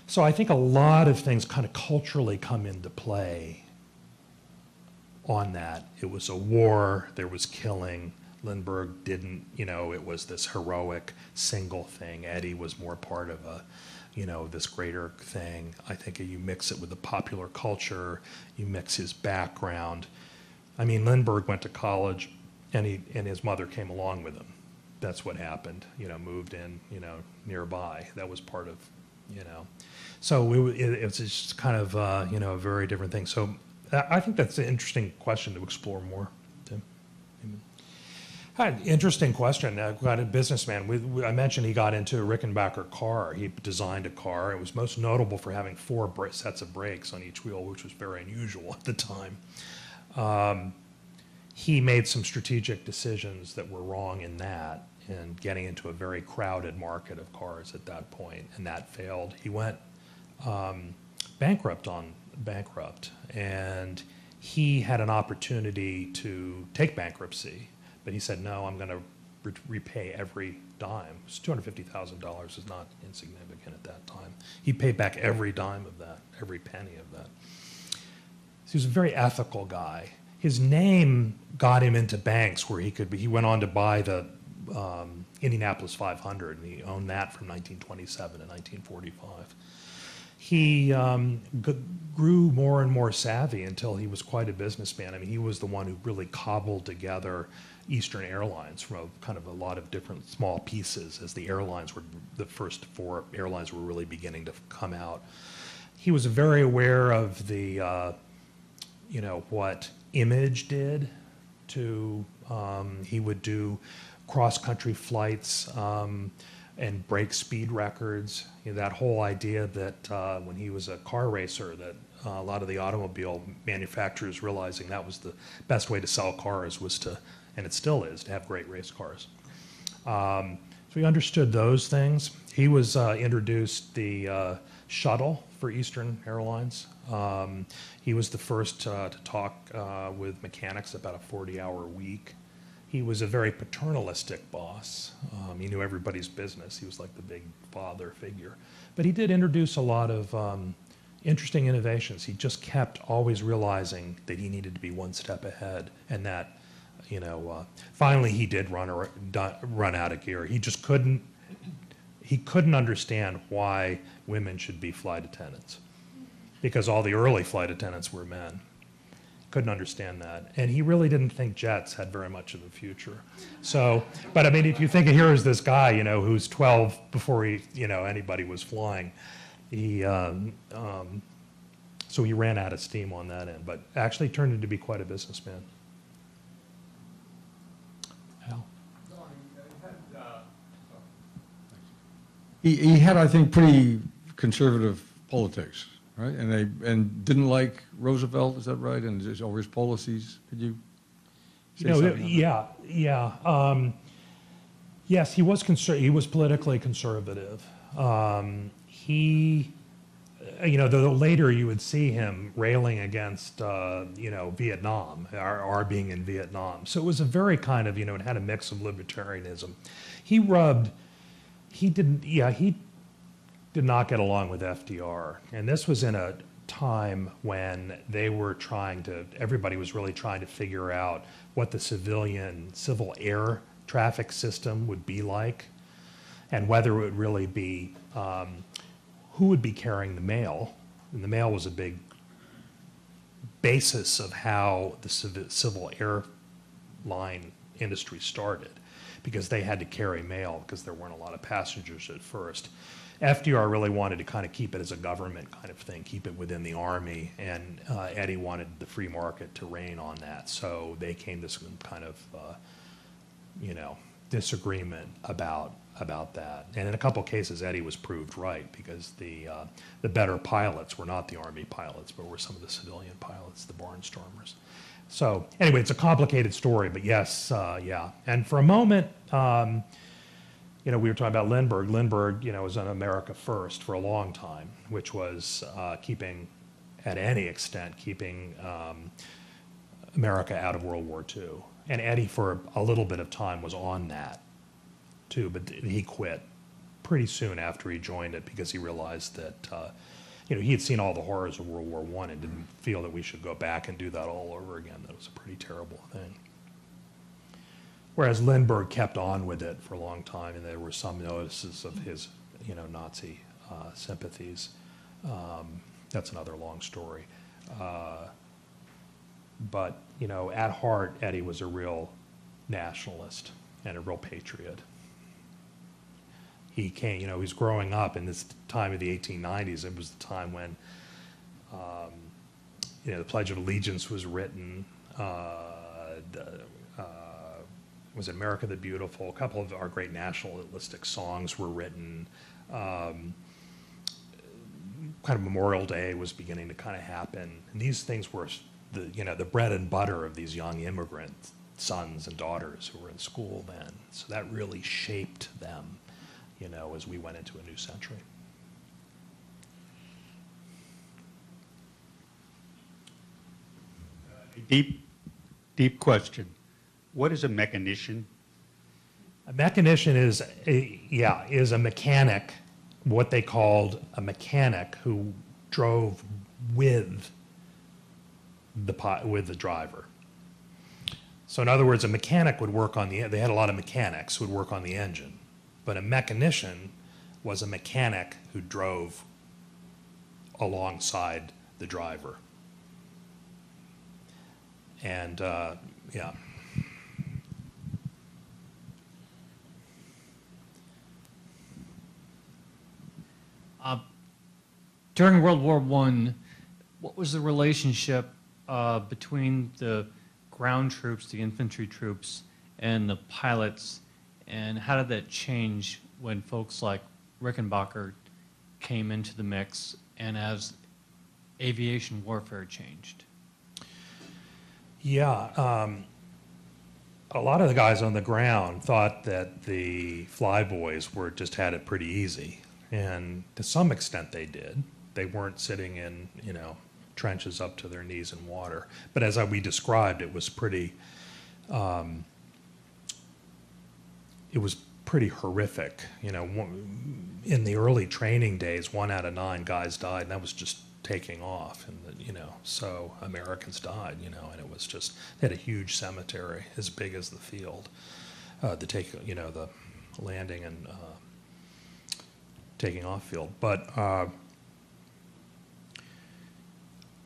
Speaker 3: So I think a lot of things kind of culturally come into play on that. It was a war, there was killing. Lindbergh didn't, it was this heroic single thing. Eddie was more part of a, this greater thing. I think you mix it with the popular culture, you mix his background. I mean, Lindbergh went to college, and his mother came along with him. That's what happened, moved in, nearby. That was part of, So it was just kind of, a very different thing. So I think that's an interesting question to explore more, Tim. Hi, interesting question. I've got a businessman. I mentioned he got into a Rickenbacker car. He designed a car. It was most notable for having 4 sets of brakes on each wheel, which was very unusual at the time. He made some strategic decisions that were wrong in that, and getting into a very crowded market of cars at that point, and that failed. He went bankrupt, and he had an opportunity to take bankruptcy, but he said, no, I'm going to repay every dime. $250,000 is not insignificant at that time. He paid back every dime of that, every penny of that. So he was a very ethical guy. his name got him into banks where he went on to buy the Indianapolis 500, and he owned that from 1927 to 1945. He grew more and more savvy until he was quite a businessman. I mean, he was the one who really cobbled together Eastern Airlines from a lot of different small pieces as the airlines were, the first 4 airlines were really beginning to come out. He was very aware of the, what Image did to, he would do cross-country flights and break speed records. That whole idea that when he was a car racer, that a lot of the automobile manufacturers realizing that was the best way to sell cars was to, and it still is, to have great race cars. So he understood those things. He was introduced the shuttle for Eastern Airlines. He was the first to talk with mechanics about a 40-hour week. He was a very paternalistic boss. He knew everybody's business. He was like the big father figure. But he did introduce a lot of interesting innovations. He just kept always realizing that he needed to be one step ahead, and that, finally he did run out of gear. He just couldn't understand why women should be flight attendants, because all the early flight attendants were men. Couldn't understand that. And he really didn't think jets had very much of a future. So, but I mean, if you think of here as this guy, who's 12 before anybody was flying, he, so he ran out of steam on that end, but actually turned into be quite a businessman. Al?
Speaker 5: He had, I think, pretty conservative politics, right? And didn't like Roosevelt, is that right? And over his policies, could you say something on that?
Speaker 3: Yeah. Yes, he was he was politically conservative. Though later you would see him railing against, Vietnam, our being in Vietnam. So it was a very kind of, it had a mix of libertarianism. He did not get along with FDR. And this was in a time when everybody was really trying to figure out what the civil air traffic system would be like, and whether it would really be, who would be carrying the mail. And the mail was a big basis of how the civil airline industry started, because they had to carry mail because there weren't a lot of passengers at first. FDR really wanted to kind of keep it as a government kind of thing, keep it within the Army, and Eddie wanted the free market to reign on that. So they came to some kind of, disagreement about that. And in a couple of cases, Eddie was proved right, because the better pilots were not the Army pilots, but were some of the civilian pilots, the barnstormers. So anyway, it's a complicated story, but yes, yeah. And for a moment, we were talking about Lindbergh. Lindbergh, was on America First for a long time, which was keeping America out of World War II. And Eddie, for a little bit of time, was on that too, but he quit pretty soon after he joined it, because he realized that, he had seen all the horrors of World War I and didn't feel that we should go back and do that all over again. That was a pretty terrible thing. Whereas Lindbergh kept on with it for a long time, and there were some notices of his, Nazi sympathies. That's another long story. But, at heart, Eddie was a real nationalist and a real patriot. He came, he was growing up in this time of the 1890s. It was the time when, the Pledge of Allegiance was written. Was it America the Beautiful? A couple of our great nationalistic songs were written. Kind of Memorial Day was beginning to kind of happen. And these things were the bread and butter of these young immigrant sons and daughters who were in school then. So that really shaped them, as we went into a new century.
Speaker 6: Deep question. What is a mechanician?
Speaker 3: A mechanician is a mechanic, what they called a mechanic who drove with the driver. So in other words, a mechanic would work on they had a lot of mechanics who would work on the engine, but a mechanician was a mechanic who drove alongside the driver. And yeah.
Speaker 7: During World War I, what was the relationship between the ground troops, the infantry troops, and the pilots, and how did that change when folks like Rickenbacker came into the mix and as aviation warfare changed?
Speaker 3: Yeah, a lot of the guys on the ground thought that the flyboys just had it pretty easy, and to some extent they did. They weren't sitting in, trenches up to their knees in water. But as we described, it was pretty horrific. In the early training days, 1 out of 9 guys died, and that was just taking off. And so Americans died. And it was just, they had a huge cemetery as big as the field. The landing and taking off field. But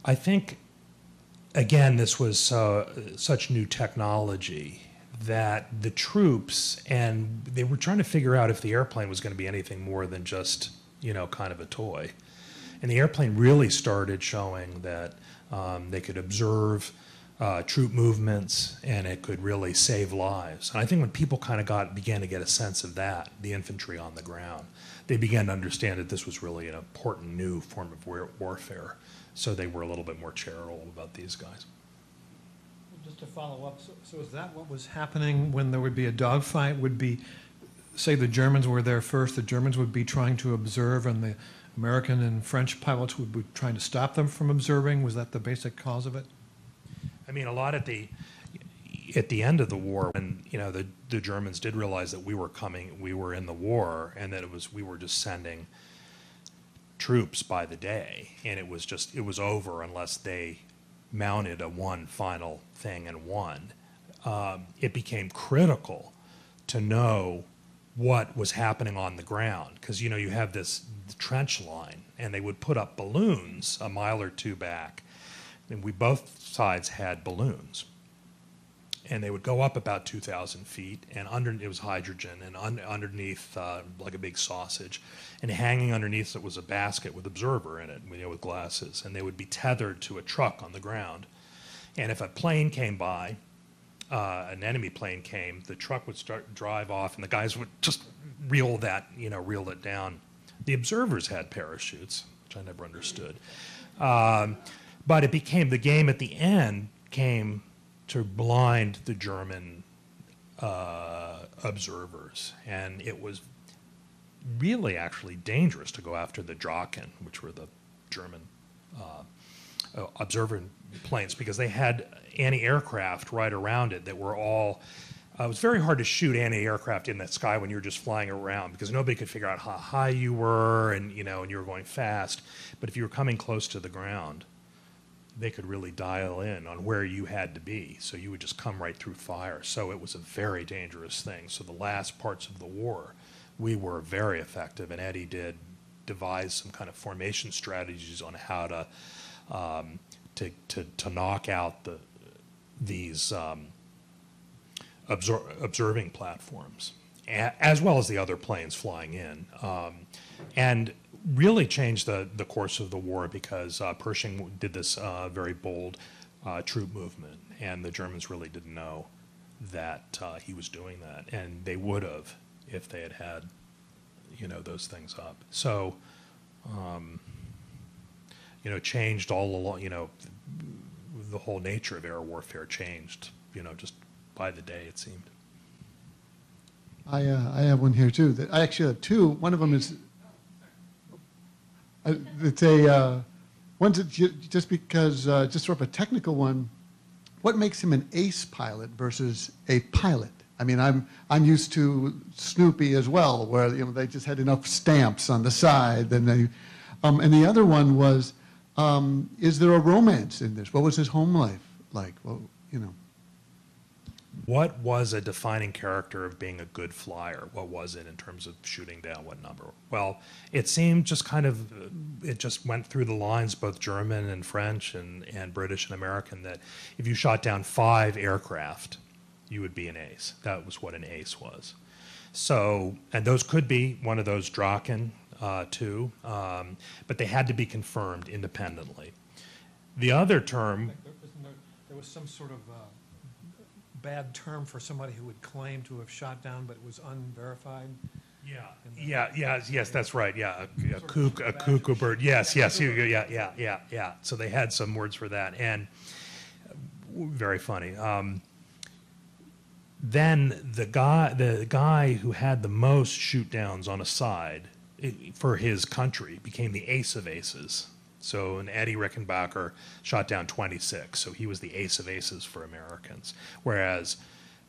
Speaker 3: I think, again, this was such new technology that the troops, and they were trying to figure out if the airplane was going to be anything more than just, kind of a toy. And the airplane really started showing that they could observe troop movements, and it could really save lives. And I think when people kind of began to get a sense of that, the infantry on the ground, they began to understand that this was really an important new form of warfare. So they were a little bit more charitable about these guys.
Speaker 1: Just to follow up, so is that what was happening when there would be a dogfight? Would be, say the Germans were there first, the Germans would be trying to observe, and the American and French pilots would be trying to stop them from observing? Was that the basic cause of it?
Speaker 3: I mean, a lot at the end of the war, when the Germans did realize that we were in the war, and that we were just sending troops by the day, and it was over unless they mounted one final thing and won. It became critical to know what was happening on the ground, because you have this trench line, and they would put up balloons a mile or two back, and both sides had balloons, and they would go up about 2,000 feet, and it was hydrogen, and underneath like a big sausage, and hanging underneath it was a basket with observer in it, with glasses, and they would be tethered to a truck on the ground. And if a plane came by, an enemy plane came, the truck would drive off, and the guys would just reel it down. The observers had parachutes, which I never understood. But it became, the game at the end came to blind the German observers, and it was really actually dangerous to go after the Drachen, which were the German observer planes, because they had anti-aircraft right around it that were all, it was very hard to shoot anti-aircraft in the sky when you were just flying around, because nobody could figure out how high you were, and you were going fast. But if you were coming close to the ground, they could really dial in on where you had to be, so you would just come right through fire. So it was a very dangerous thing. So the last parts of the war, we were very effective, and Eddie did devise some kind of formation strategies on how to knock out these observing platforms, as well as the other planes flying in, and really changed the course of the war, because Pershing did this very bold troop movement, and the Germans really didn't know that he was doing that, and they would have if they had those things up. So changed all along. The whole nature of air warfare changed. Just by the day, it seemed.
Speaker 8: I have one here too. I actually have two. One of them is one's just because just sort of a technical one. What makes him an ace pilot versus a pilot? I mean, I'm used to Snoopy as well, where they just had enough stamps on the side, and they. And the other one was, is there a romance in this? What was his home life like? Well,
Speaker 3: what was a defining character of being a good flyer? What was it in terms of shooting down what number? Well, it seemed just kind of, it just went through the lines, both German and French and British and American, that if you shot down 5 aircraft, you would be an ace. That was what an ace was. So, and those could be one of those Draken too, but they had to be confirmed independently. The other term,
Speaker 1: There was some sort of bad term for somebody who would claim to have shot down, but it was unverified.
Speaker 3: yes, that's right. Yeah, a cuckoo bird. Yes, yeah. So they had some words for that, and very funny. Then the guy who had the most shoot downs on a side for his country became the ace of aces. So an Eddie Rickenbacker shot down 26, so he was the ace of aces for Americans. Whereas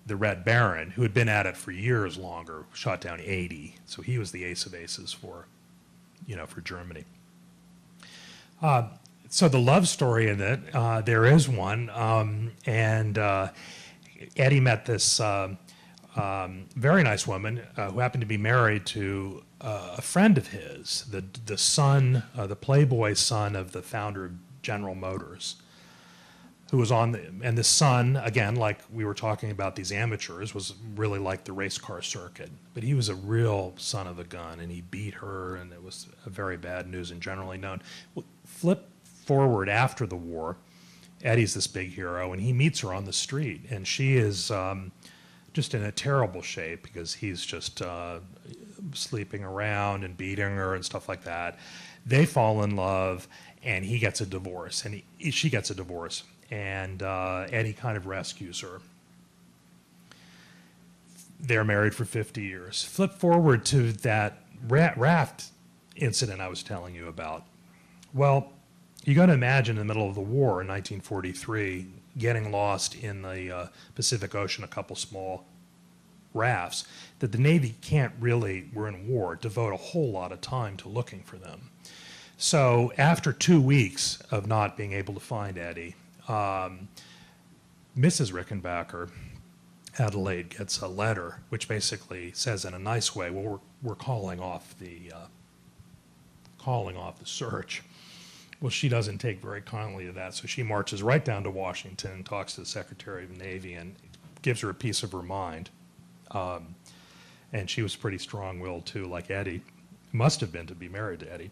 Speaker 3: the Red Baron, who had been at it for years longer, shot down 80, so he was the ace of aces for Germany. So the love story in it, there is one, and Eddie met this very nice woman who happened to be married to a friend of his, the son, the Playboy son of the founder of General Motors, who was and the son, again, like we were talking about these amateurs, was really like the race car circuit. But he was a real son of a gun, and he beat her, and it was a very bad news and generally known. Flip forward after the war, Eddie's this big hero, and he meets her on the street, and she is just in a terrible shape because he's just sleeping around and beating her and stuff like that. They fall in love, and he gets a divorce, and she gets a divorce, and Eddie kind of rescues her. They're married for 50 years. Flip forward to that raft incident I was telling you about. Well, you got to imagine in the middle of the war in 1943, getting lost in the Pacific Ocean, a couple small rafts, that the Navy can't really, we're in war, devote a whole lot of time to looking for them. So after 2 weeks of not being able to find Eddie, Mrs. Rickenbacker, Adelaide, gets a letter which basically says in a nice way, well, we're calling off the search. Well, she doesn't take very kindly to that, so she marches right down to Washington, talks to the Secretary of the Navy, and gives her a piece of her mind. And she was pretty strong-willed, too, like Eddie. Must have been to be married to Eddie.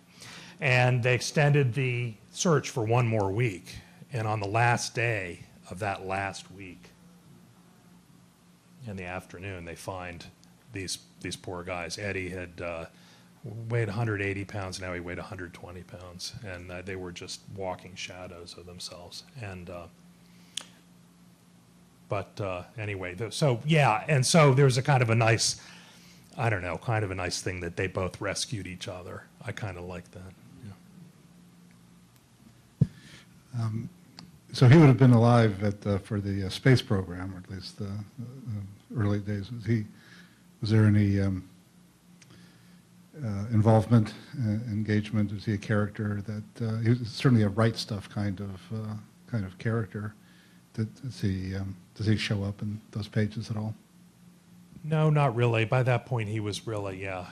Speaker 3: And they extended the search for 1 more week. And on the last day of that last week, in the afternoon, they find these poor guys. Eddie had weighed 180 pounds, now he weighed 120 pounds, and they were just walking shadows of themselves. And anyway, so yeah, and so there's a kind of a nice, I don't know, kind of a nice thing that they both rescued each other. I kind of like that. Yeah.
Speaker 9: So he would have been alive for the space program, or at least the early days. Was there any involvement, engagement? Is he a character that he was certainly a right stuff kind of character? Does he show up in those pages at all?
Speaker 3: No, not really. By that point, he was really, yeah.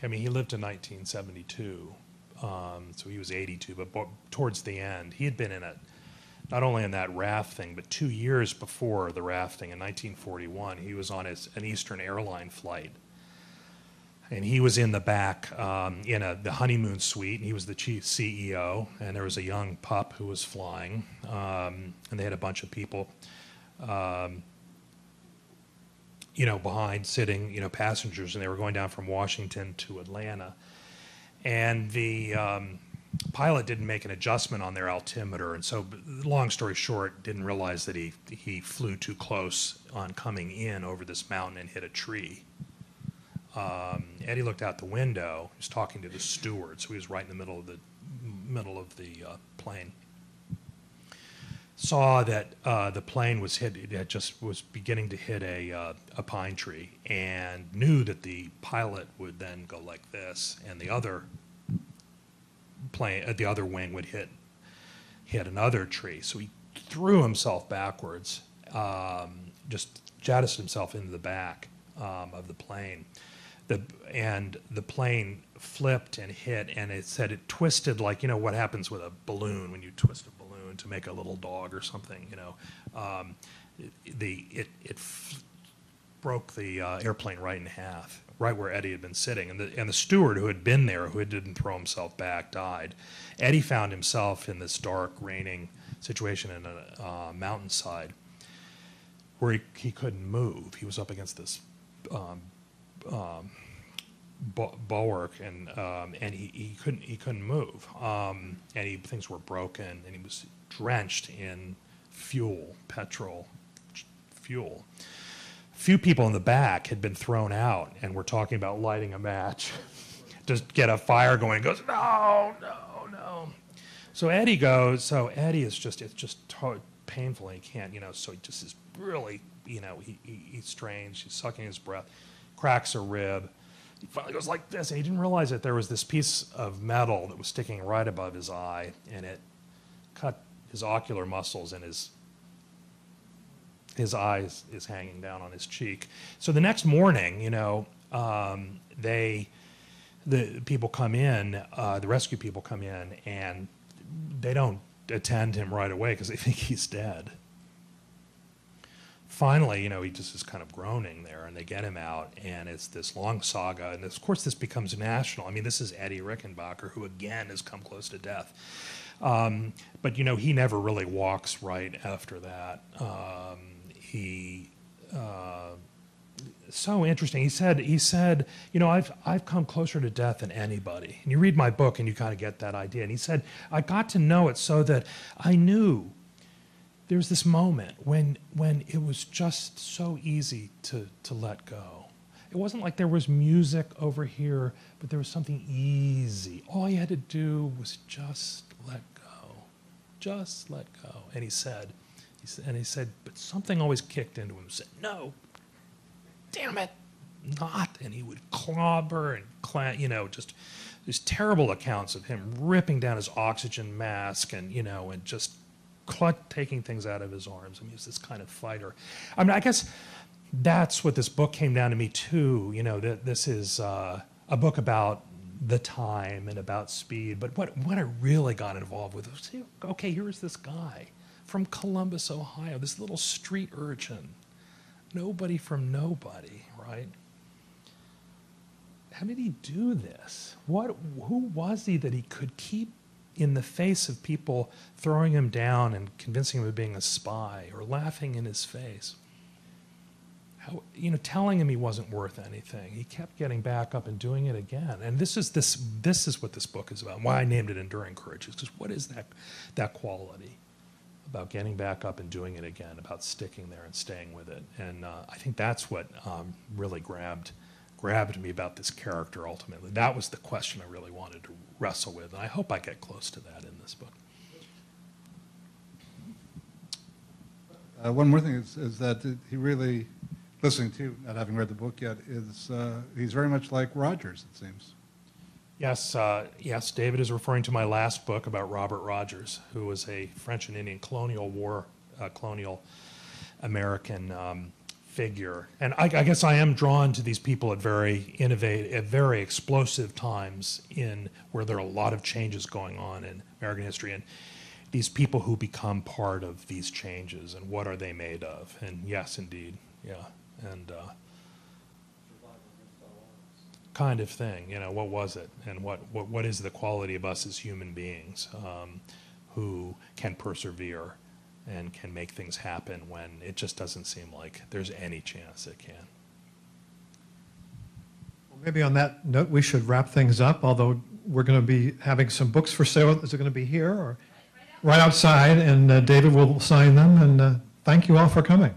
Speaker 3: I mean, he lived to 1972, so he was 82. But towards the end, he had been in it, not only in that raft thing, but 2 years before the rafting in 1941, he was on an Eastern airline flight. And he was in the back in the honeymoon suite, and he was the chief CEO, and there was a young pup who was flying, and they had a bunch of people, behind sitting, passengers, and they were going down from Washington to Atlanta. And the pilot didn't make an adjustment on their altimeter, and so, long story short, didn't realize that he flew too close on coming in over this mountain and hit a tree. Eddie looked out the window. He was talking to the steward, so he was right in the middle of the plane. Saw that the plane was was beginning to hit a pine tree, and knew that the pilot would then go like this, and the other wing would hit another tree. So he threw himself backwards just jettisoned himself into the back of the plane. And the plane flipped and hit, and it said it twisted like, you know, what happens with a balloon when you twist a balloon to make a little dog or something, you know. Broke the airplane right in half, right where Eddie had been sitting. And the steward who had been there, who didn't throw himself back, died. Eddie found himself in this dark, raining situation in a mountainside where he couldn't move. He was up against this bulwark, and he couldn't move, and things were broken, and he was drenched in petrol fuel. Few people in the back had been thrown out and were talking about lighting a match to get a fire going. He goes, no. So Eddie is just, it's just painful, and he can't, you know, so he just is really, you know, he's strange, he's sucking his breath, cracks a rib. He finally goes like this, and he didn't realize that there was this piece of metal that was sticking right above his eye, and it cut his ocular muscles, and his eye is hanging down on his cheek. So the next morning, you know, the people come in, the rescue people come in, and they don't attend him right away because they think he's dead. Finally, you know, he just is kind of groaning there, and they get him out, and it's this long saga, and of course this becomes national. I mean, this is Eddie Rickenbacker, who again has come close to death. But, you know, he never really walks right after that. So interesting. He said, you know, I've come closer to death than anybody. And you read my book and you kind of get that idea. And he said, I got to know it so that I knew there was this moment when it was just so easy to let go. It wasn't like there was music over here, but there was something easy. All you had to do was just let go. Just let go. And he said, but something always kicked into him and said, no, damn it, not. And he would clobber and you know, just these terrible accounts of him ripping down his oxygen mask and, you know, and just taking things out of his arms. I mean, he was this kind of fighter. I mean, I guess that's what this book came down to me too. You know, this is a book about the time and about speed. But what I really got involved with was, okay, here's this guy from Columbus, Ohio, this little street urchin, nobody from nobody, right? How did he do this? Who was he that he could keep in the face of people throwing him down and convincing him of being a spy or laughing in his face? How, you know, telling him he wasn't worth anything. He kept getting back up and doing it again. And this is what this book is about. Why I named it Enduring Courage is because what is that quality about getting back up and doing it again, about sticking there and staying with it? And I think that's what really grabbed me about this character ultimately. That was the question I really wanted to wrestle with, and I hope I get close to that in this book.
Speaker 9: One more thing is that he really, listening to you, not having read the book yet, is he's very much like Rogers, it seems.
Speaker 3: Yes, yes, David is referring to my last book about Robert Rogers, who was a French and Indian colonial American figure. And I guess I am drawn to these people at very innovative, at very explosive times where there are a lot of changes going on in American history, and these people who become part of these changes, and what are they made of? And yes, indeed, yeah, and kind of thing, you know, what was it? And what is the quality of us as human beings who can persevere and can make things happen when it just doesn't seem like there's any chance it can.
Speaker 1: Well, maybe on that note, we should wrap things up, although we're going to be having some books for sale. Is it going to be here or right outside? And David will sign them. And thank you all for coming.